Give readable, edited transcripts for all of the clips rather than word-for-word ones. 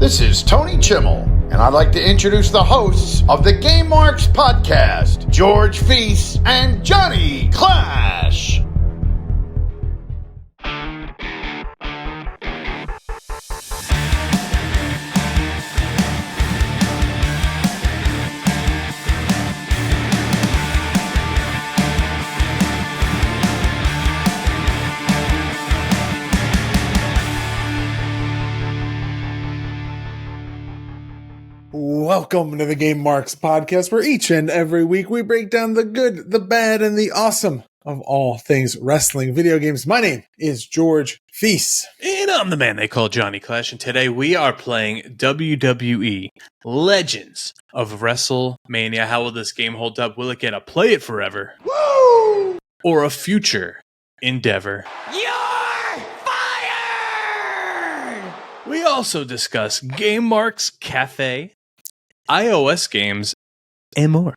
This is Tony Chimmel, and I'd like to introduce the hosts of the Game Marks podcast, George Feis and Johnny Clash. Welcome to the Game Marks podcast, where each and every week we break down the good, the bad, and the awesome of all things wrestling video games. My name is George Feis. And I'm the man they call Johnny Clash, and today we are playing WWE Legends of WrestleMania. How will this game hold up? Will it get a play it forever? Woo! Or a future endeavor? You're fired! We also discuss Game Marks Cafe, iOS games, and more.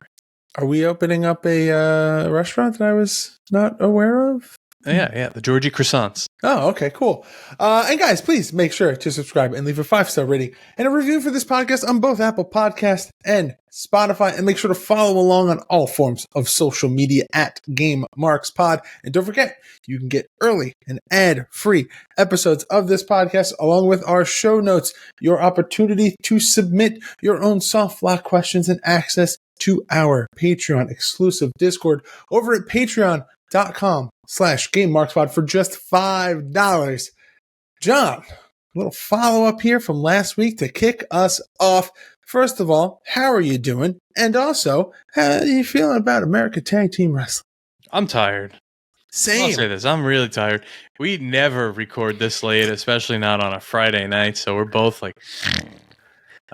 Are we opening up a restaurant that I was not aware of? Yeah, the Georgie Croissants. Oh, okay, cool. And guys, please make sure to subscribe and leave a 5-star rating and a review for this podcast on both Apple Podcasts and Spotify. And make sure to follow along on all forms of social media at Game Marks Pod. And don't forget, you can get early and ad-free episodes of this podcast along with our show notes, your opportunity to submit your own soft lock questions, and access to our Patreon exclusive Discord over at patreon.com/GameMarksPod for just $5. John, a little follow-up here from last week to kick us off. First of all, how are you doing? And also, how are you feeling about American Tag Team Wrestling? I'm tired. Same. I'll say this. I'm really tired. We never record this late, especially not on a Friday night, so we're both like...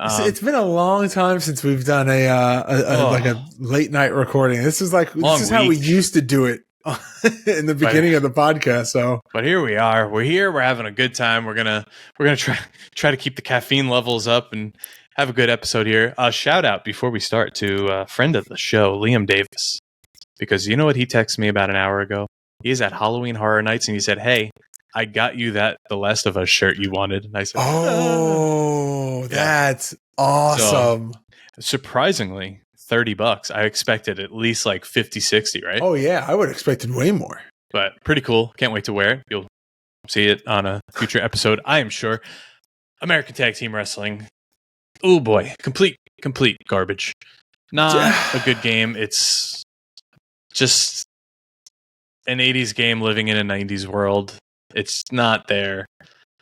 It's been a long time since we've done a late night recording. This is how we used to do it in the beginning of the podcast. So, but here we are. We're here. We're having a good time. We're gonna try to keep the caffeine levels up and have a good episode here. Shout out before we start to a friend of the show, Liam Davis, because you know what he texted me about an hour ago. He is at Halloween Horror Nights and he said, "Hey, I got you that The Last of Us shirt you wanted." And I said, "Oh, that's awesome!" So, surprisingly, $30. I expected at least like 50, 60, right? Oh yeah, I would have expected way more. But pretty cool. Can't wait to wear it. You'll see it on a future episode, I am sure. American Tag Team Wrestling. Oh boy, complete garbage. Not a good game. It's just an 80s game living in a 90s world. It's not there.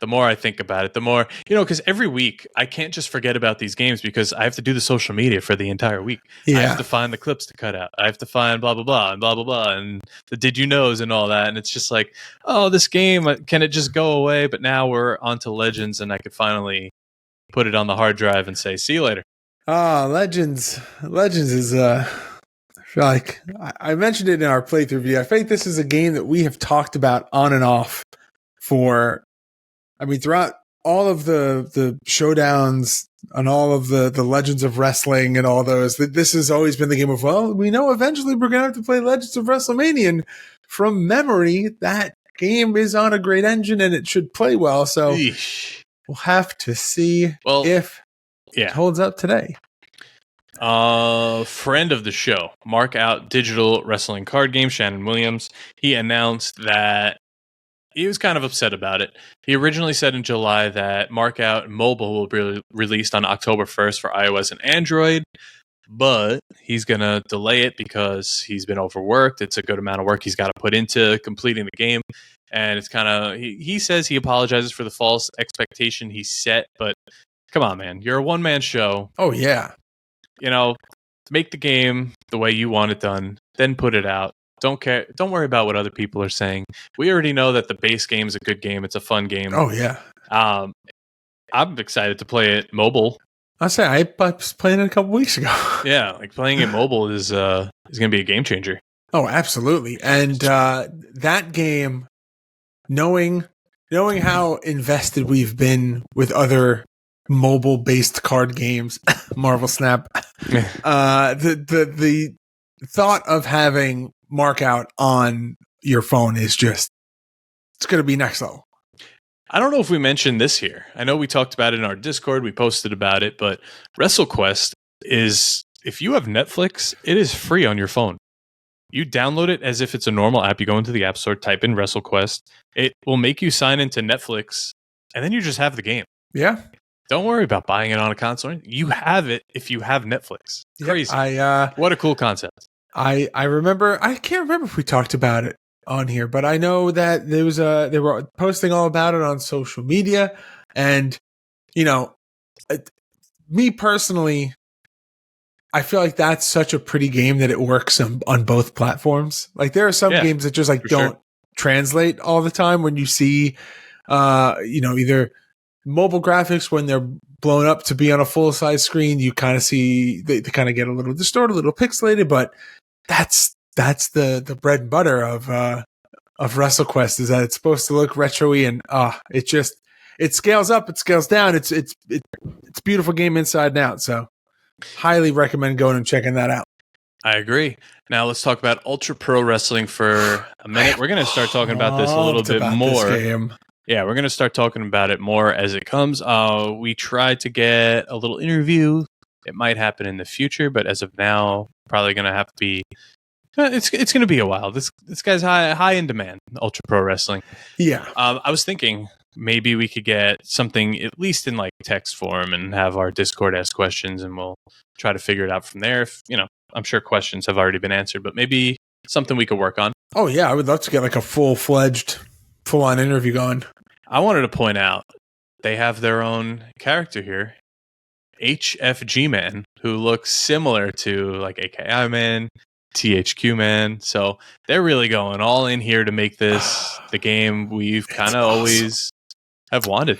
The more I think about it, the more, because every week I can't just forget about these games because I have to do the social media for the entire week. Yeah. I have to find the clips to cut out. I have to find blah, blah, blah, and blah, blah, blah, and the did you knows and all that. And it's just like, oh, this game, can it just go away? But now we're onto Legends and I could finally put it on the hard drive and say, see you later. Legends is, I feel like I mentioned it in our playthrough video. I think this is a game that we have talked about on and off throughout all of the showdowns and all of the Legends of Wrestling and all those. This has always been the game of, well, we know eventually we're going to have to play Legends of WrestleMania. And from memory, that game is on a great engine and it should play well. So we'll have to see if it holds up today. Friend of the show, Mark Out Digital Wrestling Card Game, Shannon Williams, he announced that he was kind of upset about it. He originally said in July that Mark Out Mobile will be released on October 1st for iOS and Android, but he's going to delay it because he's been overworked. It's a good amount of work he's got to put into completing the game, and it's kind of, he says he apologizes for the false expectation he set, but come on, man. You're a one-man show. Oh, yeah. Make the game the way you want it done, then put it out. Don't care. Don't worry about what other people are saying. We already know that the base game is a good game. It's a fun game. Oh, yeah. I'm excited to play it mobile. I was playing it a couple weeks ago. Yeah, like playing it mobile is going to be a game changer. Oh, absolutely. And that game, knowing how invested we've been with other mobile-based card games, Marvel Snap, the thought of having Mark Out on your phone is just, it's going to be next level. I don't know if we mentioned this here. I know we talked about it in our Discord. We posted about it, but WrestleQuest is, if you have Netflix, it is free on your phone. You download it as if it's a normal app. You go into the App Store, type in WrestleQuest. It will make you sign into Netflix, and then you just have the game. Yeah. Don't worry about buying it on a console. You have it if you have Netflix. Crazy. What a cool concept. I remember, I can't remember if we talked about it on here, but I know that there was they were posting all about it on social media, and me personally, I feel like that's such a pretty game that it works on both platforms. Like there are some games that just like don't translate all the time when you see, either mobile graphics when they're blown up to be on a full size screen. You kind of see they kind of get a little distorted, a little pixelated, but that's the bread and butter of WrestleQuest, is that it's supposed to look retro-y, and it scales up, it scales down. It's beautiful game inside and out. So highly recommend going and checking that out. I agree. Now let's talk about Ultra Pro Wrestling for a minute. We're going to start talking about this a little bit more. Yeah, we're going to start talking about it more as it comes. We tried to get a little interview. It might happen in the future, but as of now, probably going to have to be. It's going to be a while. This guy's high in demand. Ultra Pro Wrestling. Yeah. I was thinking maybe we could get something at least in like text form and have our Discord ask questions, and we'll try to figure it out from there. If I'm sure questions have already been answered, but maybe something we could work on. Oh yeah, I would love to get like a full-fledged, full-on interview going. I wanted to point out they have their own character here, HFG Man, who looks similar to like AKI Man, THQ Man. So they're really going all in here to make this the game we've kind of always have wanted.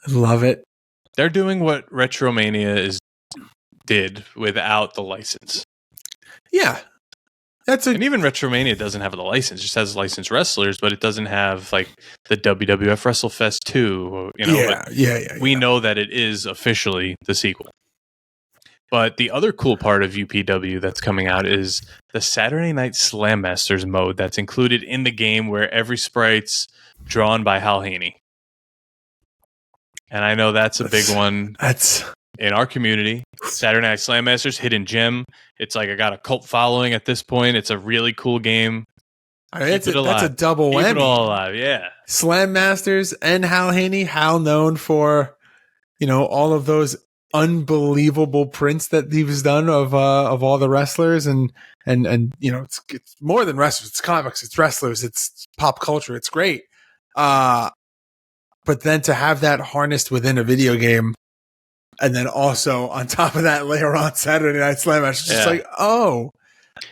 I love it. They're doing what Retromania did without the license. Yeah. And even Retromania doesn't have the license; it just has licensed wrestlers, but it doesn't have like the WWF WrestleFest 2. We know that it is officially the sequel. But the other cool part of UPW that's coming out is the Saturday Night Slam Masters mode that's included in the game, where every sprite's drawn by Hal Haney. And I know that's a big one. That's in our community. Saturday Night Slam Masters, hidden gem. It's like I got a cult following at this point. It's a really cool game. That's a double whammy. Keep it all alive, yeah. Slam Masters and Hal Haney. Hal known for, all of those unbelievable prints that he's done of all the wrestlers, and it's more than wrestlers. It's comics. It's wrestlers. It's pop culture. It's great. But then to have that harnessed within a video game. And then also on top of that, later on Saturday Night Slam Match, just like, oh,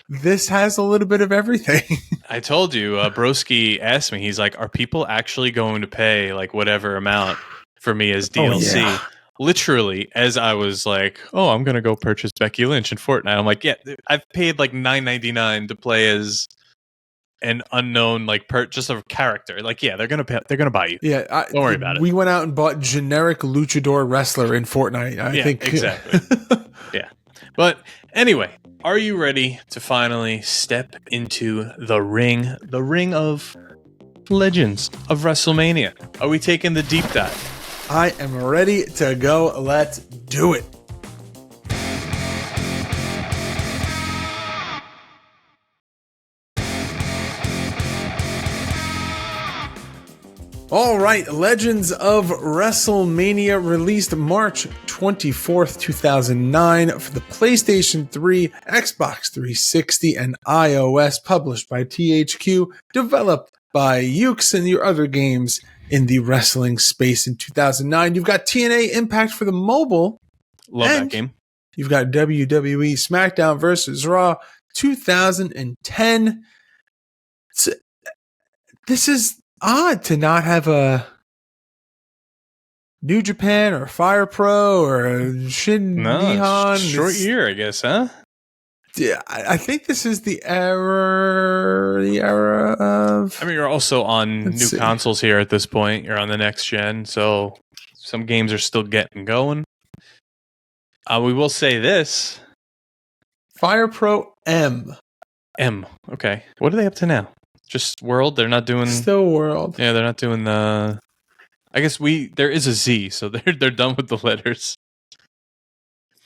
this has a little bit of everything. I told you, Broski asked me, he's like, are people actually going to pay like whatever amount for me as DLC? Oh, yeah. Literally, as I was like, oh, I'm going to go purchase Becky Lynch in Fortnite. I'm like, yeah, I've paid like $9.99 to play as an unknown just a character. Like, yeah, they're gonna buy you. Yeah, don't worry about it. We went out and bought generic luchador wrestler in Fortnite. I think exactly. Yeah, but anyway, are you ready to finally step into the ring of Legends of WrestleMania? Are we taking the deep dive? I am ready to go. Let's do it. All right, Legends of WrestleMania released March 24th, 2009 for the PlayStation 3, Xbox 360, and iOS, published by THQ, developed by Ukes and your other games in the wrestling space in 2009. You've got TNA Impact for the mobile. Love that game. You've got WWE SmackDown versus Raw 2010. This is odd to not have a New Japan or Fire Pro or Shin Nihon. Short year, I guess, huh? Yeah, I think this is the era of... I mean, you're also on new consoles here at this point. You're on the next gen, so some games are still getting going. We will say this. Fire Pro M. Okay. What are they up to now? Just World? They're not doing... Still World. Yeah, they're not doing the I guess there is a Z, so they're done with the letters.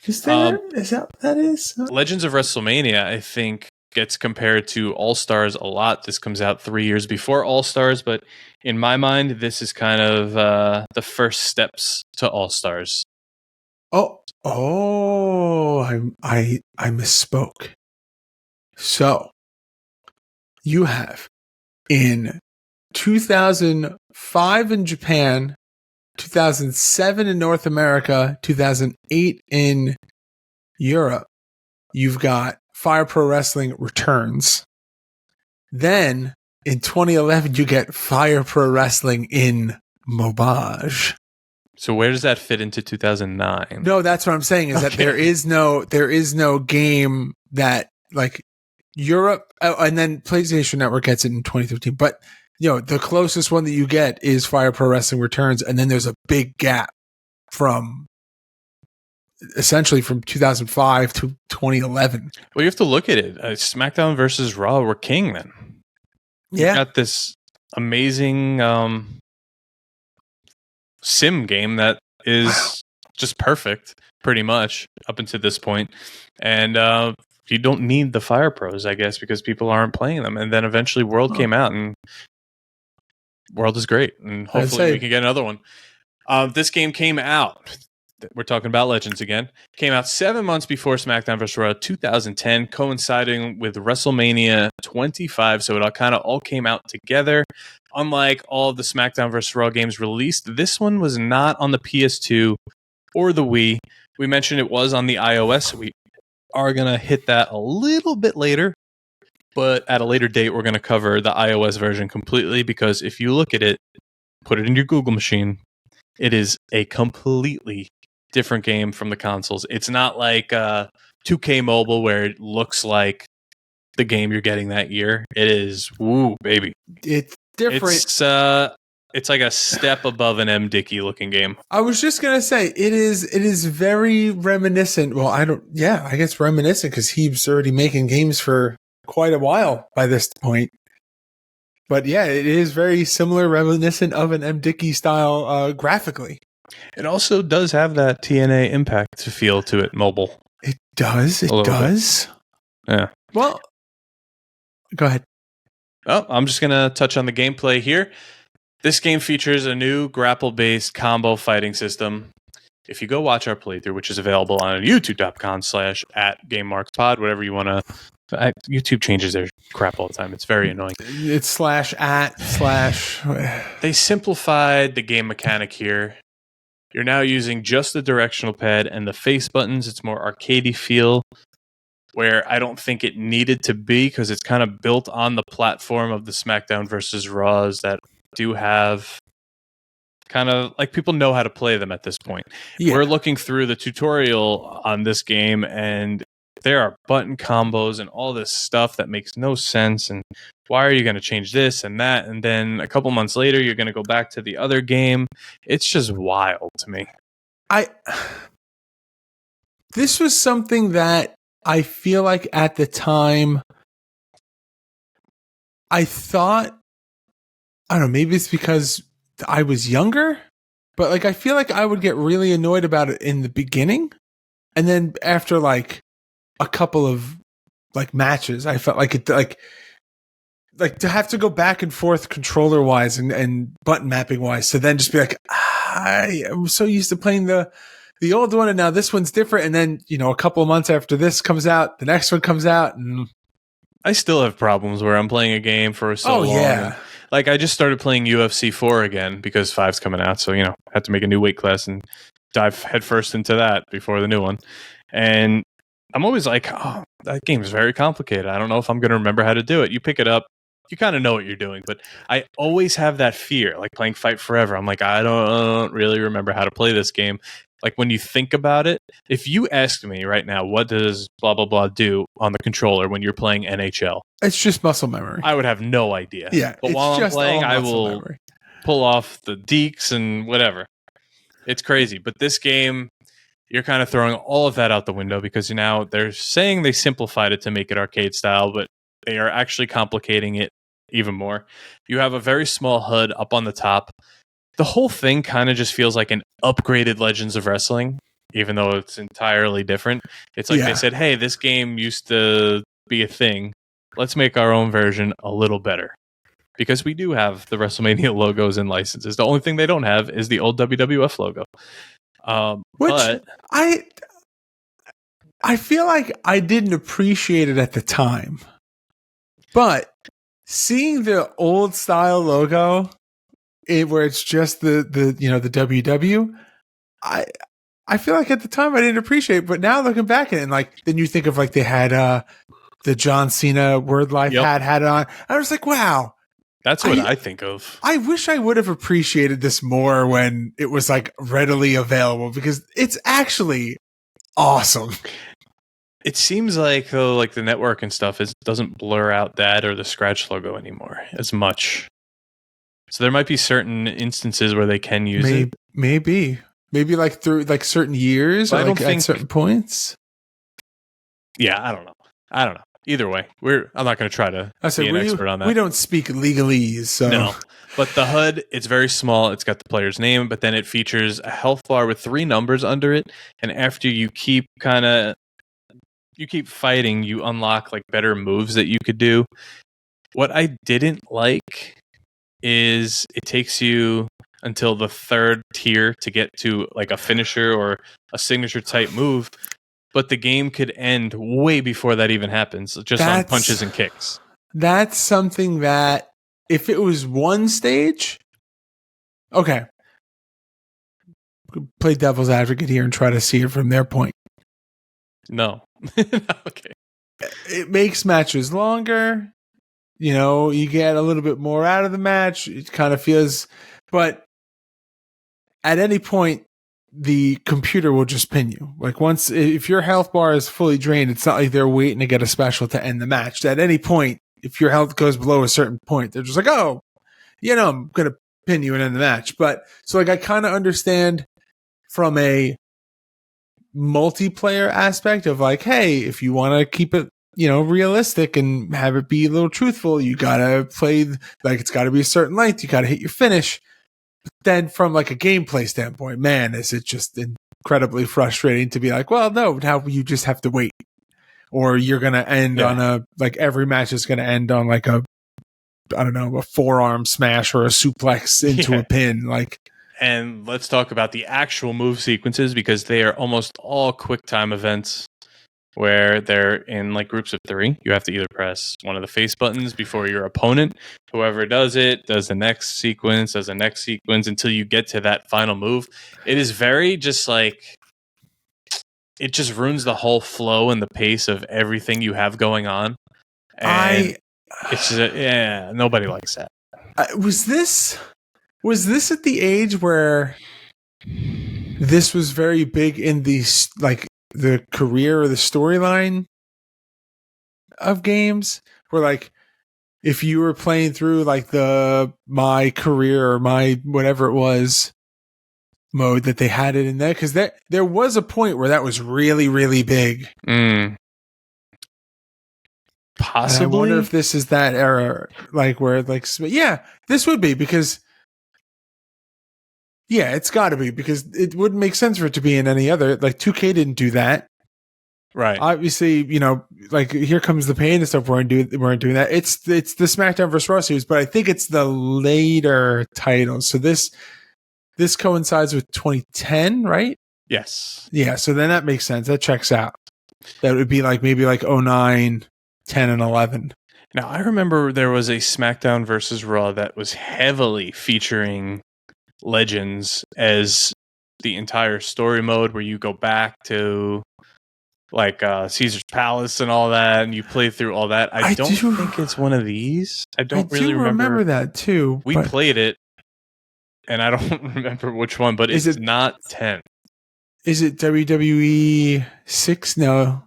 Is there? Is that what that is? Legends of WrestleMania, I think, gets compared to All Stars a lot. This comes out 3 years before All Stars, but in my mind, this is kind of the first steps to All Stars. I misspoke. So you have in 2005 in Japan, 2007 in North America, 2008 in Europe, you've got Fire Pro Wrestling Returns. Then in 2011, you get Fire Pro Wrestling in Mobage. So where does that fit into 2009? No, that's what I'm saying is that there is no game that like Europe, and then PlayStation Network gets it in 2015. But the closest one that you get is Fire Pro Wrestling Returns, and then there's a big gap from essentially from 2005 to 2011. Well, you have to look at it. SmackDown versus Raw were king then. Yeah, you got this amazing sim game that is just perfect, pretty much up until this point, and you don't need the Fire Pros, I guess, because people aren't playing them. And then eventually World came out, and World is great, and hopefully we can get another one. This game came out. We're talking about Legends again. Came out 7 months before SmackDown vs. Raw 2010, coinciding with WrestleMania 25. So it kind of all came out together. Unlike all of the SmackDown vs. Raw games released, this one was not on the PS2 or the Wii. We mentioned it was on the iOS. We are going to hit that a little bit later. But at a later date, we're going to cover the iOS version completely, because if you look at it, put it in your Google machine, it is a completely different game from the consoles. It's not like 2K Mobile where it looks like the game you're getting that year. It is, woo, baby. It's different. It's like a step above an M. Dickey looking game. I was just gonna say it is very reminiscent. Well, I guess reminiscent because he's already making games for quite a while by this point. But yeah, it is very similar, reminiscent of an M. Dickey style graphically. It also does have that TNA Impact feel to it, mobile. It does. It does. Bit. Yeah. Well, go ahead. Oh, I'm just going to touch on the gameplay here. This game features a new grapple-based combo fighting system. If you go watch our playthrough, which is available on youtube.com/@GameMarksPod, whatever you want to... YouTube changes their crap all the time. It's very annoying. It's /@/ They simplified the game mechanic here. You're now using just the directional pad and the face buttons. It's more arcadey feel, where I don't think it needed to be, because it's kind of built on the platform of the SmackDown versus Raws that do have kind of like people know how to play them at this point. Yeah. We're looking through the tutorial on this game, and there are button combos and all this stuff that makes no sense. And why are you going to change this and that? And then a couple months later, you're going to go back to the other game. It's just wild to me. This was something that I feel like at the time, I thought, I don't know, maybe it's because I was younger, but like I feel like I would get really annoyed about it in the beginning. And then after like a couple of like matches, I felt like it like to have to go back and forth controller wise and button mapping wise, so then just be like, I am so used to playing the old one, and now this one's different. And then a couple of months after this comes out, the next one comes out, and I still have problems where I'm playing a game for so long. Yeah. Like I just started playing UFC 4 again because 5's coming out, so I had to make a new weight class and dive headfirst into that before the new one. And I'm always like, oh, that game is very complicated. I don't know if I'm going to remember how to do it. You pick it up, you kind of know what you're doing, but I always have that fear, like playing Fight Forever. I'm like, I don't really remember how to play this game. Like when you think about it, if you asked me right now, what does blah, blah, blah do on the controller when you're playing NHL? It's just muscle memory. I would have no idea. Yeah. But while I'm playing, I will pull off the deeks and whatever. It's crazy. But this game, you're kind of throwing all of that out the window, because now they're saying they simplified it to make it arcade style, but they are actually complicating it even more. You have a very small HUD up on the top. the whole thing kind of just feels like an upgraded Legends of Wrestling, even though it's entirely different. It's like they said, hey, this game used to be a thing. Let's make our own version a little better. Because we do have the WrestleMania logos and licenses. The only thing they don't have is the old WWF logo. Which I feel like I didn't appreciate it at the time. But seeing the old style logo, where it's just the WW, I feel like at the time I didn't appreciate it, but now looking back at it, and like then you think of like they had the John Cena Word Life hat it on. I was like, wow. That's what I think of. I wish I would have appreciated this more when it was like readily available, because it's actually awesome. It seems like though, like the network and stuff doesn't blur out that or the scratch logo anymore as much. So there might be certain instances where they can use it. Maybe like through like certain years, or I don't think at certain points. Yeah, I don't know. Either way, I'm not going to try to be an expert on that. We don't speak legalese, so no. But the HUD, it's very small. It's got the player's name, but then it features a health bar with 3 numbers under it. And after you keep fighting, you unlock like better moves that you could do. What I didn't like is it takes you until the 3rd tier to get to like a finisher or a signature type move. But the game could end way before that even happens, just on punches and kicks. That's something that, if it was one stage, okay, play devil's advocate here and try to see it from their point. No. Okay. It makes matches longer. You get a little bit more out of the match. It kind of feels, but at any point, the computer will just pin you. Like if your health bar is fully drained, it's not like they're waiting to get a special to end the match. At any point, if your health goes below a certain point, they're just like, oh, I'm going to pin you and end the match. But so like, I kind of understand from a multiplayer aspect of like, hey, if you want to keep it, realistic and have it be a little truthful, you got to play, like it's got to be a certain length. You got to hit your finish. Then from like a gameplay standpoint, man, is it just incredibly frustrating to be like, well, no, now you just have to wait. Or you're going to end on every match is going to end on like a forearm smash or a suplex into a pin. And let's talk about the actual move sequences, because they are almost all quick time events where they're in like groups of 3. You have to either press one of the face buttons before your opponent. Whoever does it does the next sequence, until you get to that final move. It is very just like, it just ruins the whole flow and the pace of everything you have going on. And it's just, nobody likes that. Was this at the age where this was very big in the career or the storyline of games, where like if you were playing through like the my career or my whatever it was mode, that they had it in there? Because there was a point where that was really, really big. Possibly. And I wonder if this is that era, like where like, yeah, this would be, because it's got to be, because it wouldn't make sense for it to be in any other. Like 2K didn't do that, right? Obviously, like Here Comes the Pain and stuff weren't doing that. It's the SmackDown vs. Raw series, but I think it's the later titles. So this coincides with 2010, right? Yes. Yeah. So then that makes sense. That checks out. That would be like maybe like 09, 10, and 11. Now I remember there was a SmackDown vs. Raw that was heavily featuring Legends as the entire story mode, where you go back to like Caesar's Palace and all that, and you play through all that. I don't think it's one of these. I do remember that too. We played it, and I don't remember which one, but it's not 10. Is it WWE 6? No.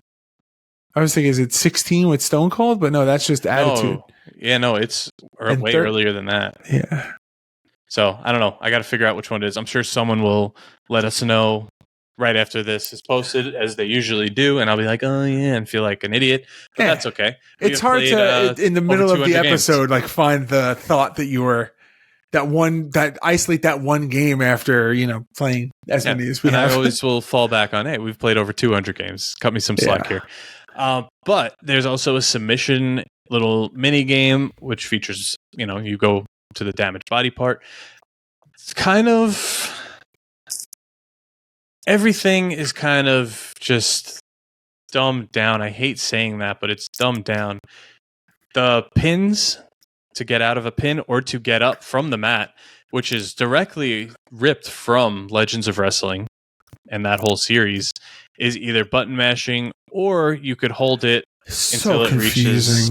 I was thinking, is it 16 with Stone Cold? But no, that's just Attitude. No, it's way earlier than that. Yeah. So, I don't know. I got to figure out which one it is. I'm sure someone will let us know right after this is posted, as they usually do, and I'll be like, oh, yeah, and feel like an idiot. But that's okay. It's hard to, in the middle of the episode, like find the thought that you were isolate that one game after, playing as many as we have. I always will fall back on, hey, we've played over 200 games. Cut me some slack here. But there's also a submission little mini game, which features, you go to the damaged body part. It's kind of, everything is kind of just dumbed down. I hate saying that, but it's dumbed down. The pins to get out of a pin or to get up from the mat, which is directly ripped from Legends of Wrestling and that whole series, is either button mashing or you could hold it until it reaches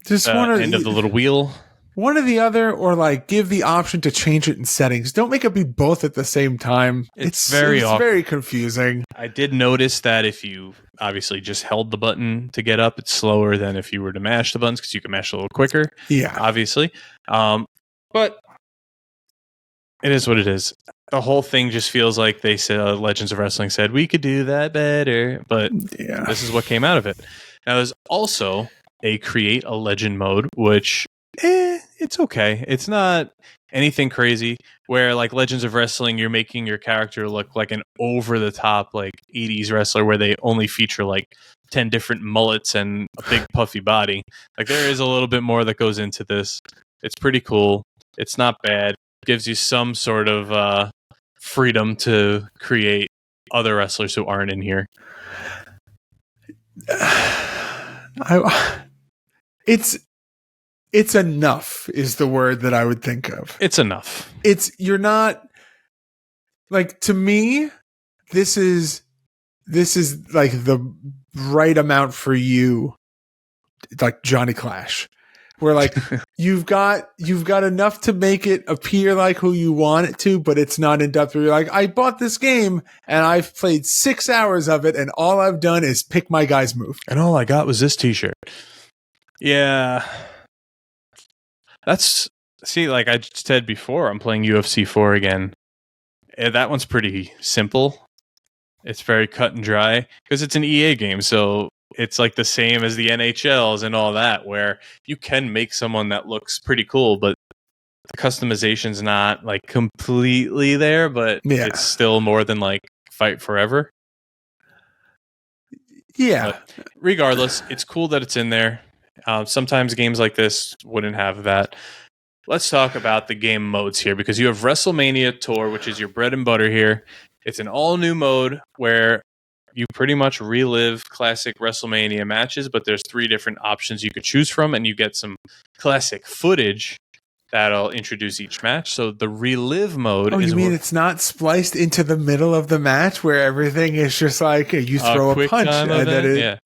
just the end of the little wheel. One or the other, or like give the option to change it in settings. Don't make it be both at the same time. It's very confusing. I did notice that if you obviously just held the button to get up, it's slower than if you were to mash the buttons, because you can mash a little quicker. Yeah, obviously. But it is what it is. The whole thing just feels like they said, Legends of Wrestling said, we could do that better, but this is what came out of it. Now, there's also a Create a Legend mode, which it's okay. It's not anything crazy, where like Legends of Wrestling, you're making your character look like an over-the-top like 80s wrestler where they only feature like 10 different mullets and a big puffy body. Like, there is a little bit more that goes into this. It's pretty cool. It's not bad. Gives you some sort of freedom to create other wrestlers who aren't in here. It's enough is the word that I would think of. It's enough. You're not like, to me, this is like the right amount for you, like Johnny Clash, where like you've got enough to make it appear like who you want it to, but it's not in depth where you're like, I bought this game and I've played 6 hours of it and all I've done is pick my guy's move. And all I got was this t-shirt. Yeah. Like I said before, I'm playing UFC 4 again. That one's pretty simple. It's very cut and dry because it's an EA game. So it's like the same as the NHLs and all that, where you can make someone that looks pretty cool, but the customization's not like completely there, but it's still more than like Fight Forever. Yeah. But regardless, it's cool that it's in there. Sometimes games like this wouldn't have that. Let's talk about the game modes here, because you have WrestleMania Tour, which is your bread and butter here. It's an all-new mode where you pretty much relive classic WrestleMania matches, but there's 3 different options you could choose from, and you get some classic footage that'll introduce each match. So the relive mode is... you mean it's not spliced into the middle of the match where everything is just like you throw a punch and then it...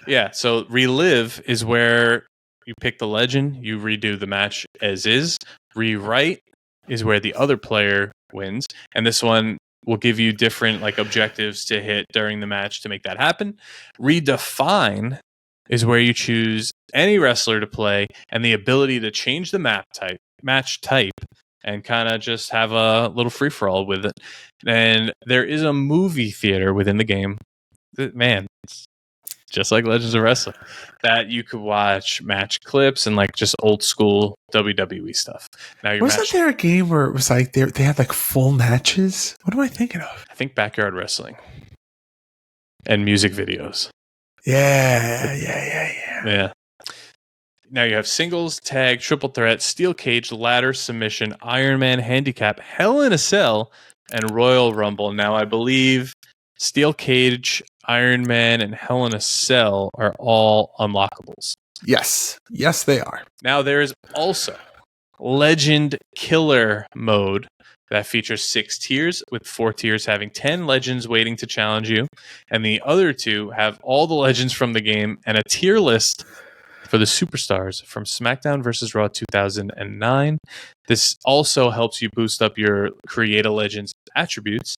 Yeah, so relive is where you pick the legend, you redo the match as is. Rewrite is where the other player wins, and this one will give you different like objectives to hit during the match to make that happen. Redefine is where you choose any wrestler to play and the ability to change the match type, and kind of just have a little free-for-all with it. And there is a movie theater within the game. Man, it's just like Legends of Wrestling, that you could watch match clips and like just old school WWE stuff. Now, wasn't there a game where it was like they had like full matches? What am I thinking of? I think Backyard Wrestling and music videos. Yeah. Now you have singles, tag, triple threat, steel cage, ladder, submission, Iron Man, handicap, Hell in a Cell, and Royal Rumble. Now I believe steel cage, Iron Man, and Hell in a Cell are all unlockables. Yes, they are. Now there is also Legend Killer mode that features 6 tiers, with 4 tiers having 10 legends waiting to challenge you, and the other 2 have all the legends from the game and a tier list for the superstars from SmackDown vs. Raw 2009. This also helps you boost up your Create a Legends attributes.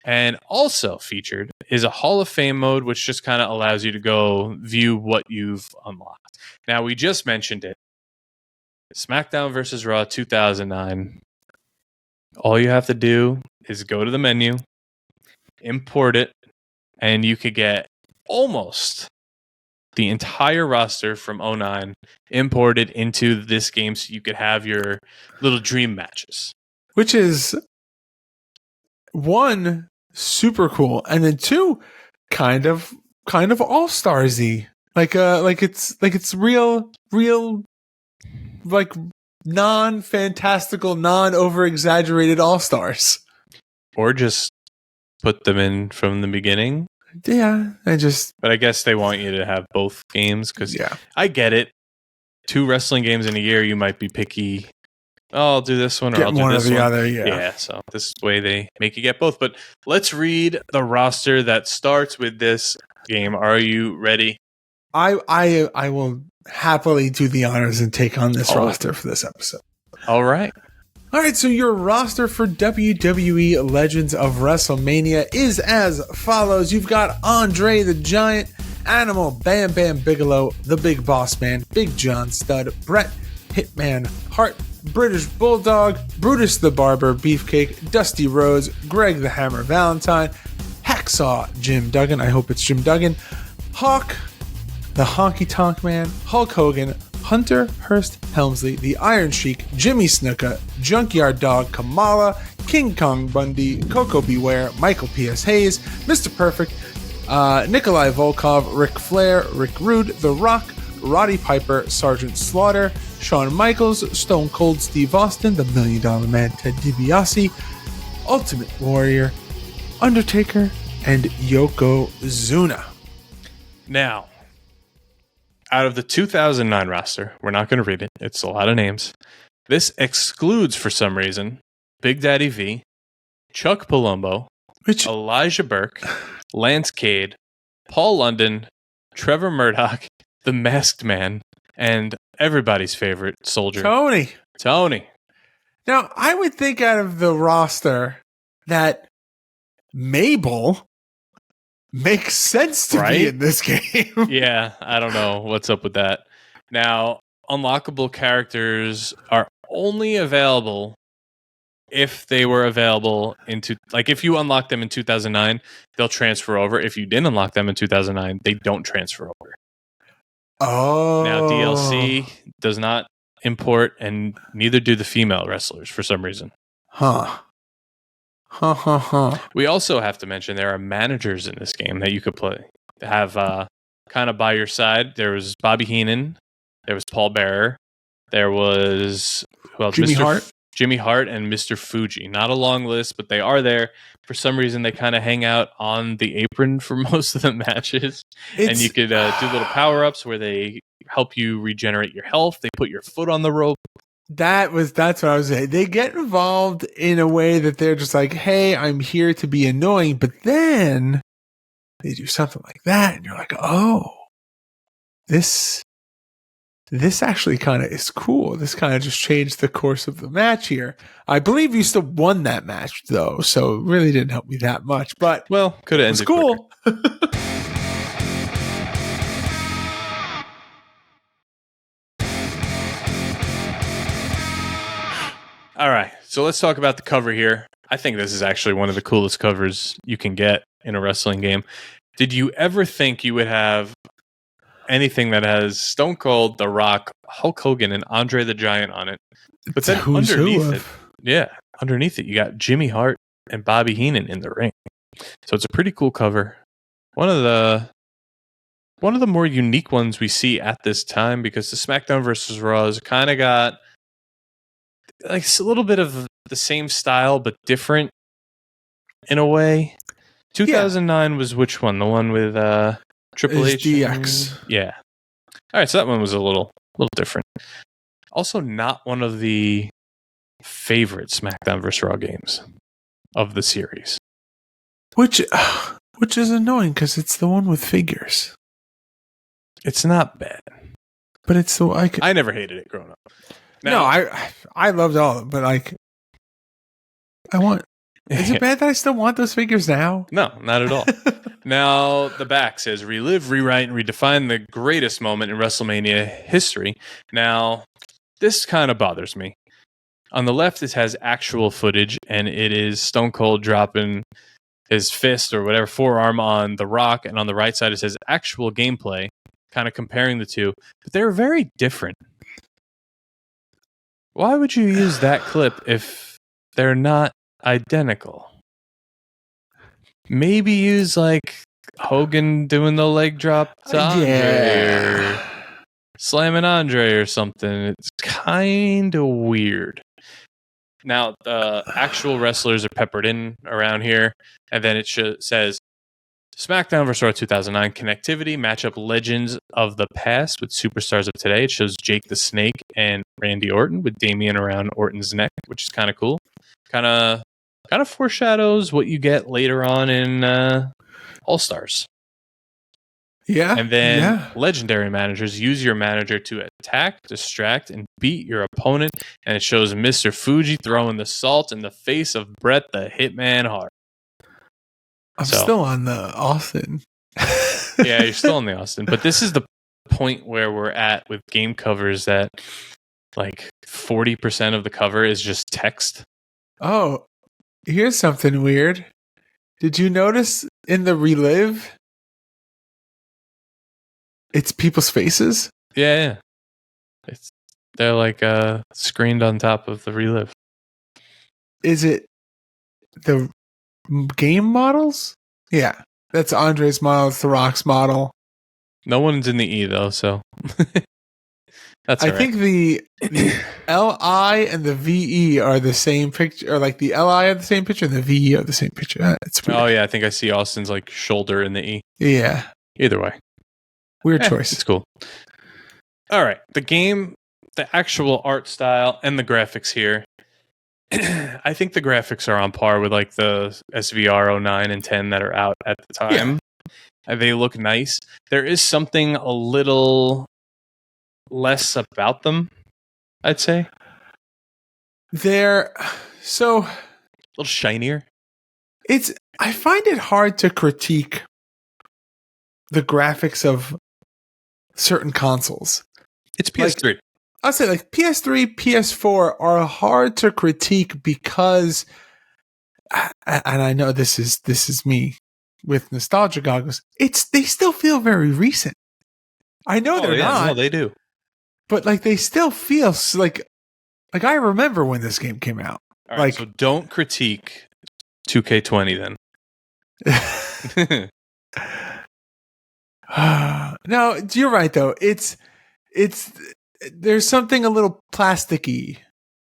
And also featured is a Hall of Fame mode, which just kind of allows you to go view what you've unlocked. Now, we just mentioned it. SmackDown vs. Raw 2009. All you have to do is go to the menu, import it, and you could get almost the entire roster from '09 imported into this game so you could have your little dream matches. Which is, one, super cool, and then two, kind of all-starsy. Like it's real, like non-fantastical, non-over-exaggerated all-stars. Or just put them in from the beginning. Yeah, But I guess they want you to have both games because I get it. 2 wrestling games in a year, you might be picky. Oh, I'll do this one or I'll do one this or the one. other. Yeah. So this is the way they make you get both. But let's read the roster that starts with this game. Are you ready? I will happily do the honors and take on this roster for this episode. All right. All right, so your roster for WWE Legends of WrestleMania is as follows. You've got Andre the Giant, Animal, Bam Bam Bigelow, The Big Boss Man, Big John Studd, Bret Hitman Hart, British Bulldog, Brutus the Barber Beefcake, Dusty Rhodes, Greg the Hammer Valentine, Hacksaw Jim Duggan, I hope it's Jim Duggan, Hawk, the Honky Tonk Man, Hulk Hogan, Hunter Hearst Helmsley, the Iron Sheik, Jimmy Snuka, Junkyard Dog Kamala, King Kong Bundy, Coco Beware, Michael P.S. Hayes, Mr. Perfect, Nikolai Volkov, Ric Flair, Rick Rude, The Rock, Roddy Piper, Sergeant Slaughter, Shawn Michaels, Stone Cold Steve Austin, The $1 Million Man Ted DiBiase, Ultimate Warrior, Undertaker, and Yokozuna. Now, out of the 2009 roster, we're not going to read it. It's a lot of names. This excludes, for some reason, Big Daddy V, Chuck Palumbo, Elijah Burke, Lance Cade, Paul London, Trevor Murdoch, The Masked Man, and everybody's favorite soldier, Tony. Now, I would think out of the roster that Mabel makes sense to be in this game. Yeah, I don't know what's up with that. Now, unlockable characters are only available if they were available if you unlock them in 2009, they'll transfer over. If you didn't unlock them in 2009, they don't transfer over. Oh. Now, DLC does not import, and neither do the female wrestlers for some reason. We also have to mention there are managers in this game that you could have kind of by your side. There was Bobby Heenan, there was Paul Bearer, there was Jimmy Hart and Mr. Fuji. Not a long list, but they are there. For some reason, they kind of hang out on the apron for most of the matches. And you could do little power-ups where they help you regenerate your health. They put your foot on the rope. That's what I was saying. They get involved in a way that they're just like, hey, I'm here to be annoying. But then they do something like that. And you're like, oh, this actually kind of is cool. This kind of just changed the course of the match here. I believe you still won that match, though. So it really didn't help me that much. But, well, could have ended it was cool. All right, so let's talk about the cover here. I think this is actually one of the coolest covers you can get in a wrestling game. Did you ever think you would have anything that has Stone Cold, The Rock, Hulk Hogan, and Andre the Giant on it? But then underneath it, you got Jimmy Hart and Bobby Heenan in the ring. So it's a pretty cool cover. One of the more unique ones we see at this time, because the SmackDown versus Raw has kind of got like a little bit of the same style, but different in a way. 2009 was which one? The one with Triple H? DX. Yeah. All right, so that one was a little different. Also, not one of the favorite SmackDown vs. Raw games of the series. Which is annoying because it's the one with figures. It's not bad. But it's so I never hated it growing up. Now, I loved all of them, but is it bad that I still want those figures now? No, not at all. Now, the back says, relive, rewrite, and redefine the greatest moment in WrestleMania history. Now, this kind of bothers me. On the left, it has actual footage, and it is Stone Cold dropping his fist or whatever forearm on The Rock, and on the right side, it says actual gameplay. kind of comparing the two, but they're very different. Why would you use that clip if they're not identical? Maybe use like Hogan doing the leg drop to Andre or slamming Andre or something. It's kind of weird. Now, the actual wrestlers are peppered in around here, and then it says SmackDown vs. Raw 2009 connectivity matchup legends of the past with superstars of today. It shows Jake the Snake and Randy Orton with Damian around Orton's neck, which is kind of cool. Kind of foreshadows what you get later on in All Stars. Yeah. And then legendary managers, use your manager to attack, distract, and beat your opponent. And it shows Mr. Fuji throwing the salt in the face of Bret the Hitman Hart. I'm still on the Austin. Yeah, you're still on the Austin. But this is the point where we're at with game covers that like 40% of the cover is just text. Oh, here's something weird. Did you notice in the Relive, it's people's faces? Yeah. They're like screened on top of the Relive. Is it the game models? Yeah. That's Andre's model. It's The Rock's model. No one's in the E, though, so... That's I think the LI and the VE are the same picture, or like the LI are the same picture and the VE are the same picture. It's weird. Oh, yeah, I think I see Austin's like shoulder in the E. Yeah. Either way. Weird choice. It's cool. All right. The game, the actual art style and the graphics here. I think the graphics are on par with like the SVR 09 and 10 that are out at the time. Yeah. They look nice. There is something a little less about them, I'd say. They're so a little shinier. I find it hard to critique the graphics of certain consoles. It's PS3. Like, I'll say like PS3, PS4 are hard to critique because, and I know this is me with nostalgia goggles. They still feel very recent. I know they're not. No, they do. But like they still feel like I remember when this game came out. All right, so don't critique 2K20 then. No, you're right though. It's there's something a little plasticky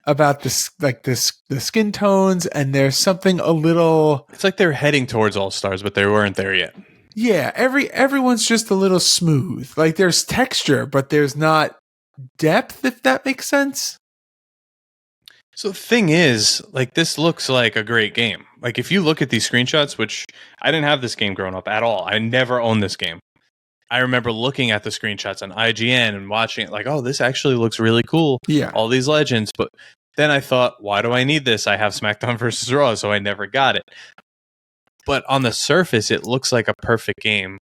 about this, like the skin tones, and there's something a little. It's like they're heading towards All Stars, but they weren't there yet. Yeah, everyone's just a little smooth. Like there's texture, but there's not depth, if that makes sense. So the thing is, like, this looks like a great game. Like, if you look at these screenshots, which I didn't have this game growing up at all. I never owned this game. I remember looking at the screenshots on IGN and watching it like, oh, this actually looks really cool. Yeah. All these legends. But then I thought, why do I need this? I have SmackDown vs. Raw, so I never got it. But on the surface, it looks like a perfect game,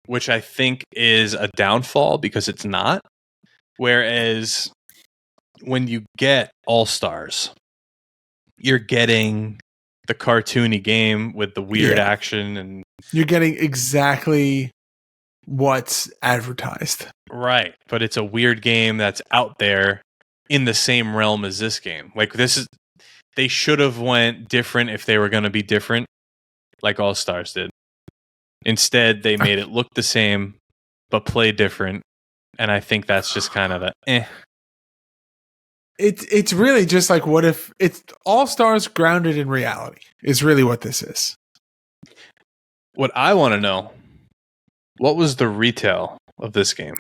which I think is a downfall because it's not. Whereas when you get All Stars, you're getting the cartoony game with the weird action, and you're getting exactly what's advertised. Right, but it's a weird game that's out there in the same realm as this game. Like they should have went different if they were going to be different, like All Stars did. Instead, they made it look the same but play different. And I think that's just kind of It's really just like, what if it's All Stars grounded in reality is really what this is. What I want to know, what was the retail of this game?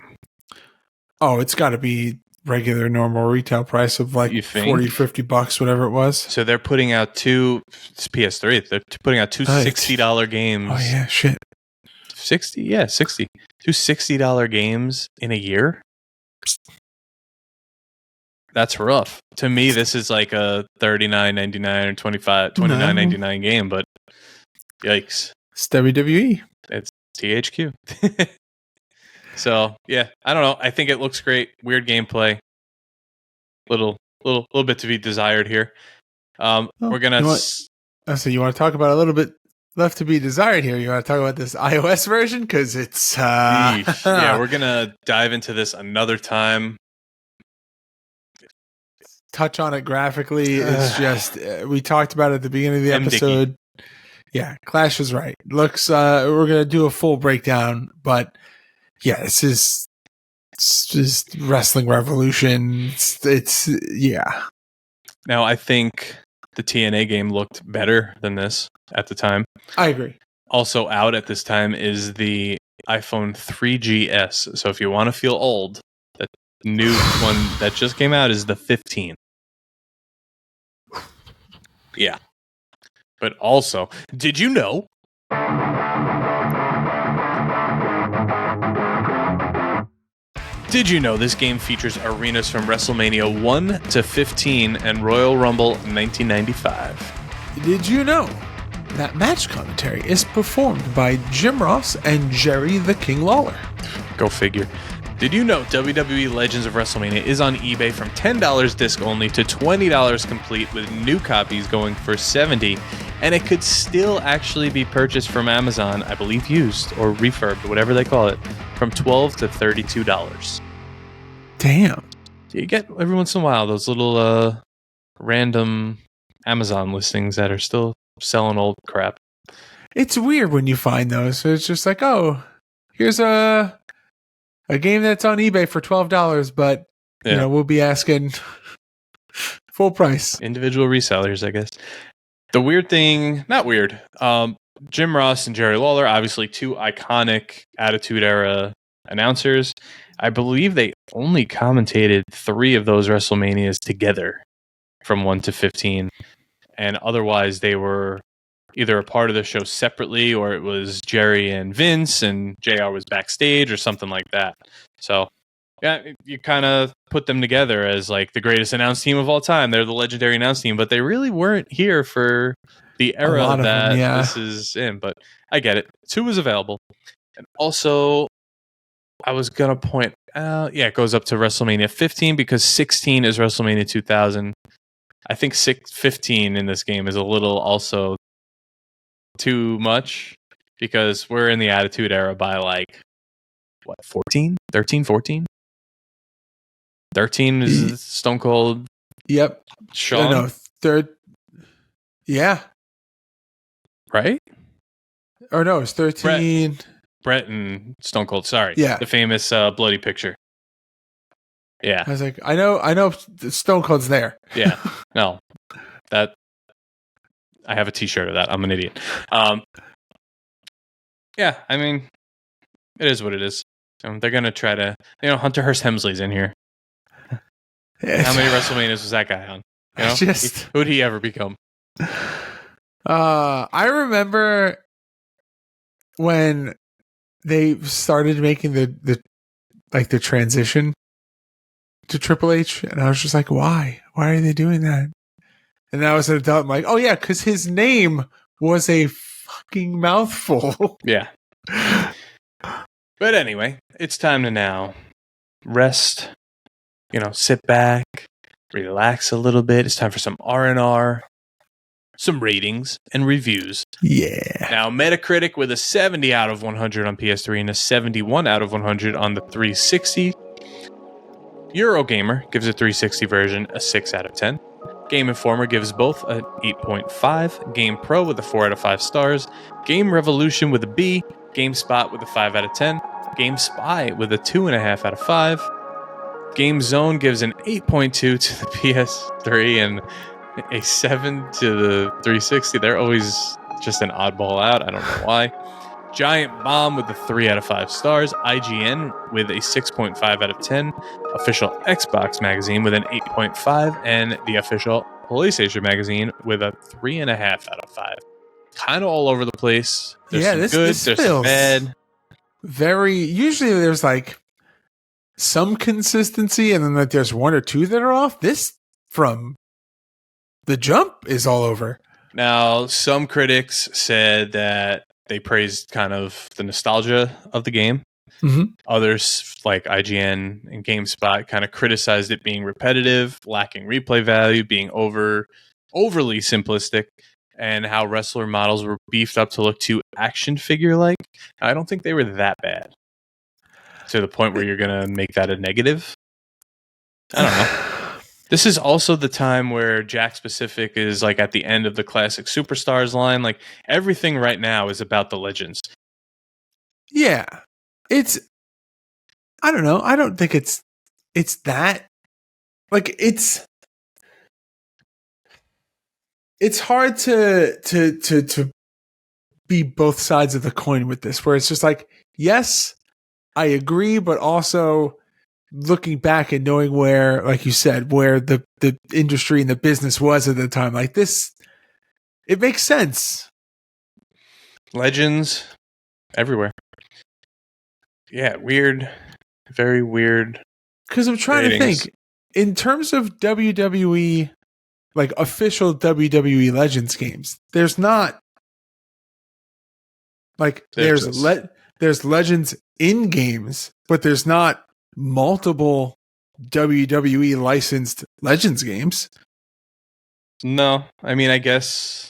Oh, it's got to be regular normal retail price of like $40-$50, whatever it was. So they're putting out it's PS3. They're putting out two $60 games. Oh yeah, shit. 60? Yeah, 60. Two $60 games in a year? That's rough. To me, this is like a $39.99 or $29.99 game, but yikes. It's WWE. It's THQ. So, yeah, I don't know. I think it looks great. Weird gameplay. Little bit to be desired here. We're going to... So you want to talk about a little bit left to be desired here. You want to talk about this iOS version? Because it's... yeah, we're going to dive into this another time. Touch on it graphically. It's just... we talked about it at the beginning of the episode. Yeah, Clash is right. Looks... we're going to do a full breakdown, but yeah, it's just Wrestling Revolution. It's yeah. Now, I think the TNA game looked better than this at the time. I agree. Also out at this time is the iPhone 3GS. So if you want to feel old, the new one that just came out is the 15. Yeah. But also, did you know? Did you know this game features arenas from WrestleMania 1 to 15 and Royal Rumble 1995? Did you know that match commentary is performed by Jim Ross and Jerry the King Lawler? Go figure. Did you know WWE Legends of WrestleMania is on eBay from $10 disc only to $20 complete, with new copies going for $70, and it could still actually be purchased from Amazon, I believe used or refurbed, whatever they call it, from $12 to $32. Damn. You get every once in a while those little random Amazon listings that are still selling old crap. It's weird when you find those. So it's just like, oh, here's a game that's on eBay for $12, but you know, we'll be asking full price. Individual resellers, I guess. The weird thing, not weird. Jim Ross and Jerry Lawler, obviously two iconic Attitude Era announcers. I believe they only commentated 3 of those WrestleManias together from 1 to 15. And otherwise, they were either a part of the show separately, or it was Jerry and Vince and JR was backstage or something like that. So, yeah, you kind of put them together as like the greatest announce team of all time. They're the legendary announce team, but they really weren't here for the era that this is in. But I get it. 2 was available. And also, I was going to point out, it goes up to WrestleMania 15 because 16 is WrestleMania 2000. I think 15 in this game is a little also too much because we're in the Attitude Era by like, what, 14? 13, 14? 13 is Stone Cold. Yep. Shawn? No, third. Yeah. Right? Or no, it's 13. Brett and Stone Cold, sorry. Yeah. The famous bloody picture. Yeah. I was like, I know Stone Cold's there. Yeah. No. That I have a t-shirt of that. I'm an idiot. Yeah, I mean, it is what it is. They're going to try to, Hunter Hearst Helmsley's in here. How many WrestleManias was that guy on? Who'd he ever become? I remember when they started making the transition to Triple H, and I was just like, why? Why are they doing that? And now as an adult, I'm like, oh yeah, because his name was a fucking mouthful. Yeah. But anyway, it's time to now rest, sit back, relax a little bit. It's time for some R&R, some ratings and reviews. Yeah. Now, Metacritic with a 70 out of 100 on PS3 and a 71 out of 100 on the 360. Eurogamer gives a 360 version a 6 out of 10. Game Informer gives both an 8.5. Game Pro with a 4 out of 5 stars. Game Revolution with a B. GameSpot with a 5 out of 10. Game Spy with a 2.5 out of 5. Game Zone gives an 8.2 to the PS3 and a 7 to the 360. They're always just an oddball out. I don't know why. Giant Bomb with a 3 out of 5 stars. IGN with a 6.5 out of 10. Official Xbox Magazine with an 8.5. And the official PlayStation Magazine with a 3.5 out of 5. Kind of all over the place. There's some good, this there's some bad. Usually there's like some consistency, and then like there's 1 or 2 that are off. This from the jump is all over. Now, some critics said that they praised kind of the nostalgia of the game. Mm-hmm. Others, like IGN and GameSpot, kind of criticized it being repetitive, lacking replay value, being overly simplistic. and how wrestler models were beefed up to look too action figure-like. I don't think they were that bad to the point where you're going to make that a negative. I don't know. This is also the time where Jack Specific is like at the end of the classic Superstars line. Like everything right now is about the Legends. Yeah. I don't know. I don't think it's that. Like it's hard to be both sides of the coin with this, where it's just like, yes, I agree, but also looking back and knowing where, like you said, where the industry and the business was at the time, like this, it makes sense. Legends everywhere. Yeah, weird. Very weird. Because I'm trying to think, in terms of WWE, like official WWE Legends games, there's not like there's Legends in games, but there's not multiple WWE licensed Legends games. No, I mean, I guess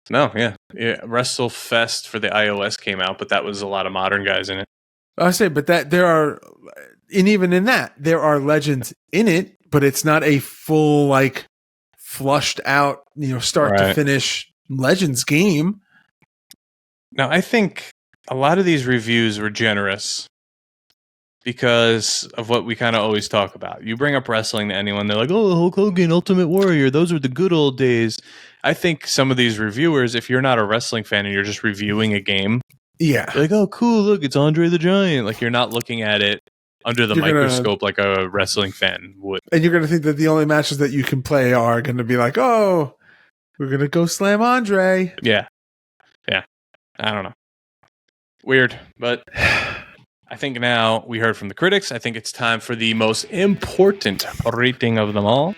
no. Yeah, WrestleFest for the iOS came out, but that was a lot of modern guys in it. I say, but that there are, and even in that, there are Legends in it, but it's not a full, like, flushed out, start to finish Legends game. Now, I think a lot of these reviews were generous because of what we kind of always talk about. You bring up wrestling to anyone, they're like, oh, Hulk Hogan, Ultimate Warrior, those were the good old days. I think some of these reviewers, if you're not a wrestling fan and you're just reviewing a game, yeah, like, oh, cool, look, it's Andre the Giant. Like, you're not looking at it under the microscope like a wrestling fan would. And you're going to think that the only matches that you can play are going to be like, oh, we're going to go slam Andre. Yeah. Yeah. I don't know. Weird. But I think now we heard from the critics. I think it's time for the most important rating of them all.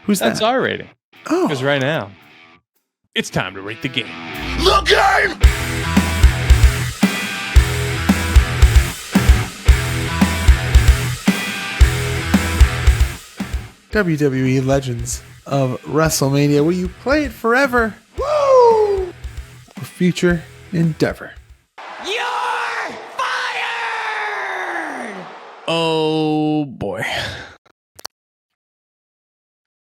Who's that? That's our rating. Oh. Because right now, it's time to rate the game. The game! WWE Legends of WrestleMania. Will you play it forever? Woo! For future endeavor. You're fired! Oh, boy.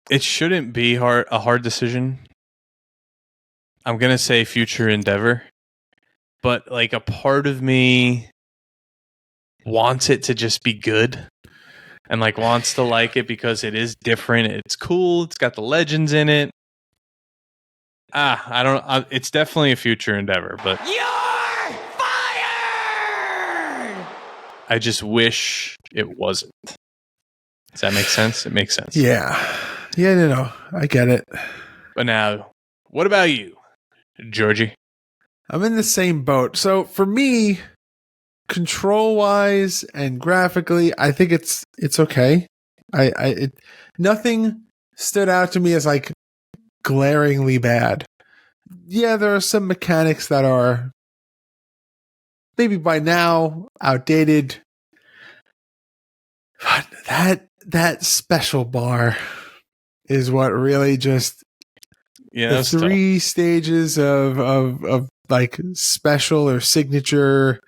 It shouldn't be a hard decision. I'm going to say future endeavor. But, like, a part of me wants it to just be good. And like wants to like it because it is different. It's cool. It's got the Legends in it. I don't. It's definitely a future endeavor, but you're fired. I just wish it wasn't. Does that make sense? It makes sense. Yeah. No, I get it. But now, what about you, Georgie? I'm in the same boat. So for me, control wise and graphically, I think it's okay. Nothing stood out to me as like glaringly bad. Yeah, there are some mechanics that are maybe by now outdated. But that special bar is what really just the three stages of like special or signature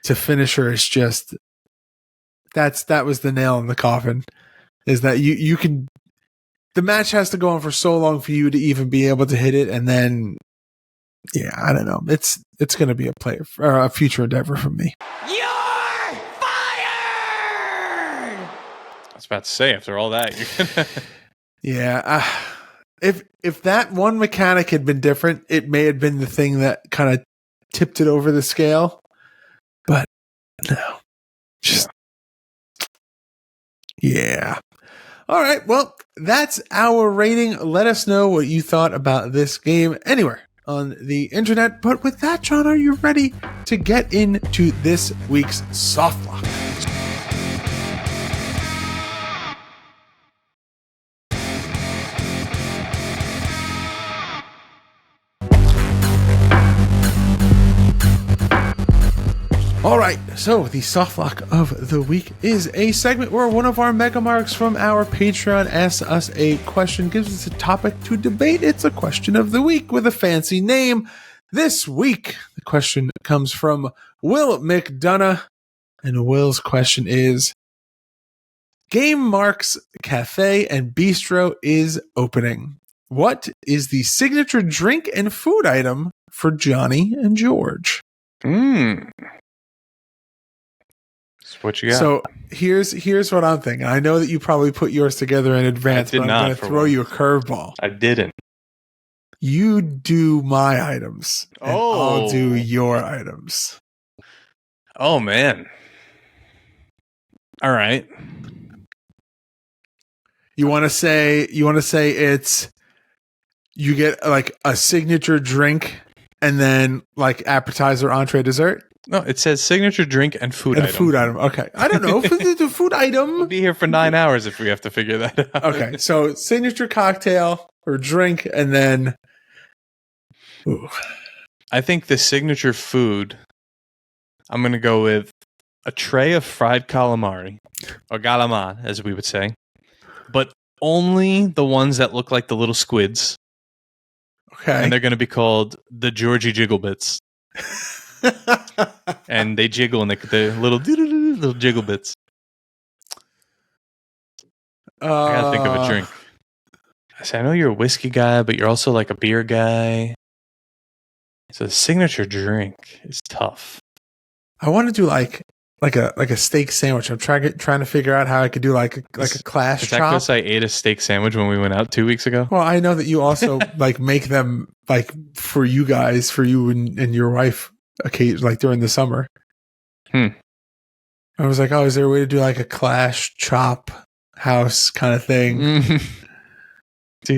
to finisher is just that was the nail in the coffin. Is that you can, the match has to go on for so long for you to even be able to hit it, and then I don't know. It's going to be a future endeavor for me. You're fired. I was about to say, after all that, you're gonna if that one mechanic had been different, it may have been the thing that kind of tipped it over the scale. But no, just yeah. All right, well, that's our rating. Let us know what you thought about this game anywhere on the internet. But with that, John, are you ready to get into this week's soft lock? All right, so the soft lock of the week is a segment where one of our mega marks from our Patreon asks us a question, gives us a topic to debate. It's a question of the week with a fancy name. This week, the question comes from Will McDonough, and Will's question is, Game Marks Cafe and Bistro is opening. What is the signature drink and food item for Johnny and George? What you got? So here's what I'm thinking. I know that you probably put yours together in advance, but I'm going to throw you a curveball. I didn't. You do my items, and Oh. I'll do your items. Oh, man. All right. You want to say it's, you get like a signature drink and then like appetizer, entree, dessert? No, it says signature drink and food item. Food item. Okay. I don't know. The food item. We'll be here for 9 hours if we have to figure that out. Okay. So signature cocktail or drink and then. Ooh. I think the signature food, I'm going to go with a tray of fried calamari, or galamar, as we would say, but only the ones that look like the little squids. Okay. And they're going to be called the Georgie Jiggle Bits. And they jiggle and the little jiggle bits. I gotta think of a drink. I know you're a whiskey guy, but you're also like a beer guy. So the signature drink is tough. I want to do like a steak sandwich. I'm trying to figure out how I could do like a Clash Is that chop. because I ate a steak sandwich when we went out 2 weeks ago? Well, I know that you also like make them like for you guys, for you and your wife, occasionally, like during the summer. I was like, oh, is there a way to do like a Clash chop house kind of thing? So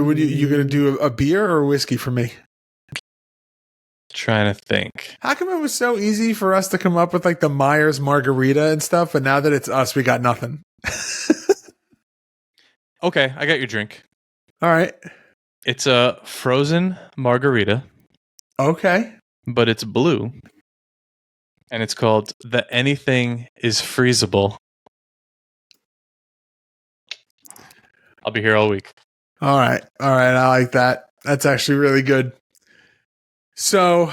would you gonna do a beer or a whiskey for me? Trying to think. How come it was so easy for us to come up with like the Myers margarita and stuff, but now that it's us, we got nothing? Okay, I got your drink. All right. It's a frozen margarita. Okay. But it's blue. And it's called the Anything is Freezable. I'll be here all week. All right. I like that. That's actually really good. So,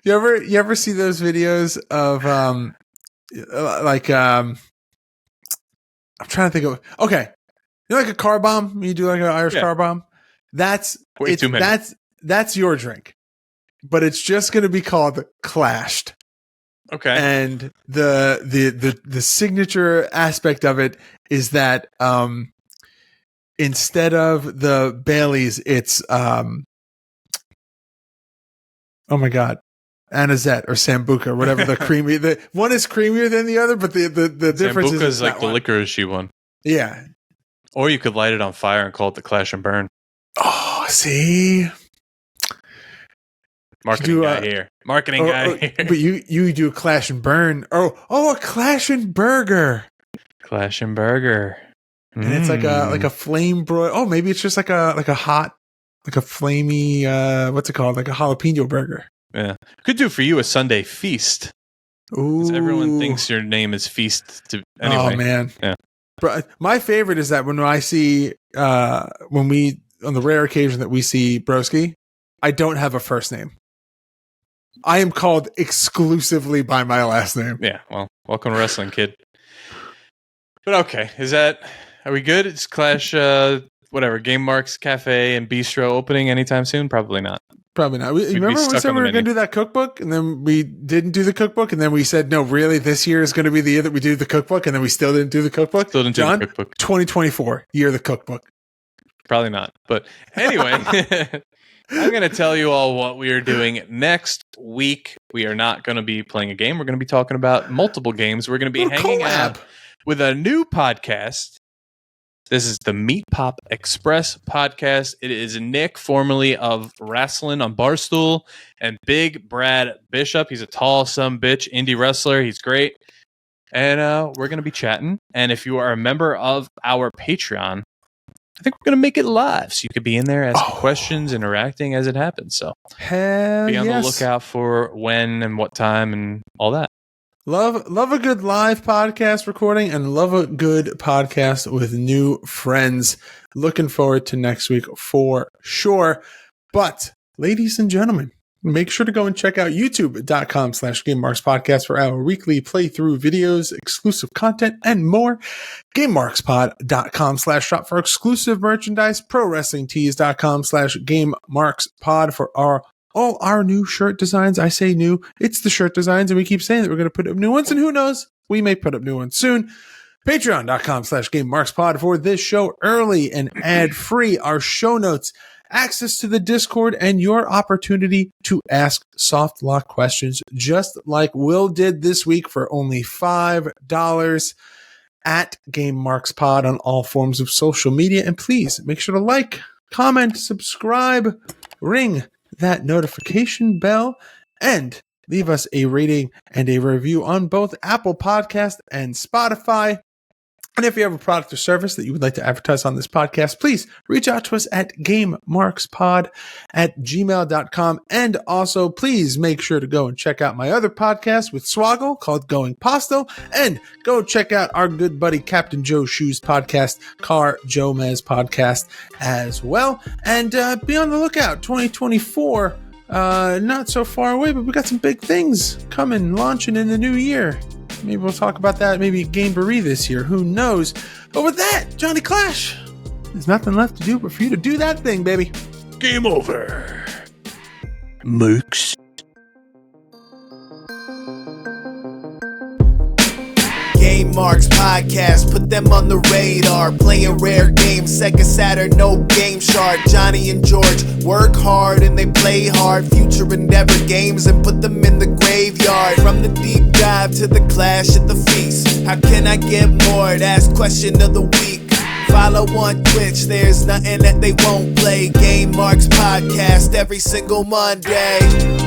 you ever see those videos of I'm trying to think of, okay, you know, like a car bomb. You do like an Irish car bomb. That's way too many. That's your drink, but it's just going to be called Clashed. Okay. And the signature aspect of it is that instead of the Baileys, it's oh my god, Anisette or Sambuca, or whatever the creamy. The one is creamier than the other, but the difference Sambuca is like the one. licoricey one. Yeah. Or you could light it on fire and call it the Clash and Burn. Oh, see. Marketing guy here. Marketing guy here. But you do Clash and Burn. Oh, a Clash and Burger. Clash and Burger. And it's like a flame broil. Oh, maybe it's just like a hot, like a flamey, what's it called? Like a jalapeno burger. Yeah. Could do for you a Sunday feast. Ooh. Everyone thinks your name is Feast. Anyway. Oh, man. Yeah. But my favorite is that when I see, on the rare occasion that we see Broski, I don't have a first name. I am called exclusively by my last name. Yeah, well, welcome to wrestling, kid. But okay, are we good? It's Clash, whatever, Game Marks Cafe and Bistro opening anytime soon? Probably not. Probably not. Remember when we said we were going to do that cookbook, and then we didn't do the cookbook, and then we said, no, really, this year is going to be the year that we do the cookbook, and then we still didn't do the cookbook? Still didn't do the cookbook. 2024, year of the cookbook. Probably not. But anyway, I'm going to tell you all what we are doing next week. We are not going to be playing a game. We're going to be talking about multiple games. We're going to be hanging out with a new podcast. This is the Meat Pop Express podcast. It is Nick, formerly of Wrestling on Barstool, and Big Brad Bishop. He's a tall sumbitch indie wrestler. He's great. And we're going to be chatting. And if you are a member of our Patreon, I think we're going to make it live, so you could be in there asking questions, interacting as it happens. So hell be on yes. the lookout for when and what time and all that. Love a good live podcast recording and love a good podcast with new friends. Looking forward to next week for sure. But ladies and gentlemen, make sure to go and check out youtube.com/GameMarksPodcast for our weekly playthrough videos, exclusive content, and more. GameMarksPod.com/shop for exclusive merchandise. ProWrestlingTees.com/GameMarksPod for all our new shirt designs. I say new, it's the shirt designs, and we keep saying that we're going to put up new ones, and who knows, we may put up new ones soon. Patreon.com/GameMarksPod for this show early and ad-free. Our show notes, access to the Discord, and your opportunity to ask soft lock questions, just like Will did this week for only $5 at GameMarksPod on all forms of social media. And please make sure to like, comment, subscribe, ring that notification bell, and leave us a rating and a review on both Apple Podcast and Spotify. And if you have a product or service that you would like to advertise on this podcast, please reach out to us at GameMarksPod@gmail.com. And also, please make sure to go and check out my other podcast with Swoggle called Going Pasto. And go check out our good buddy Captain Joe Shoes podcast, Car Jomez podcast as well. And be on the lookout. 2024, not so far away, but we got some big things coming, launching in the new year. Maybe we'll talk about that, maybe Gameboree this year. Who knows? But with that, Johnny Clash, there's nothing left to do but for you to do that thing, baby. Game over. Mooks. Game Marks Podcast, put them on the radar. Playing rare games, Sega Saturn, no Game Shark. Johnny and George work hard and they play hard. Future endeavor games and put them in the graveyard. From the deep dive to the clash at the feast. How can I get more? That's question of the week. Follow on Twitch, there's nothing that they won't play. Game Marks Podcast every single Monday.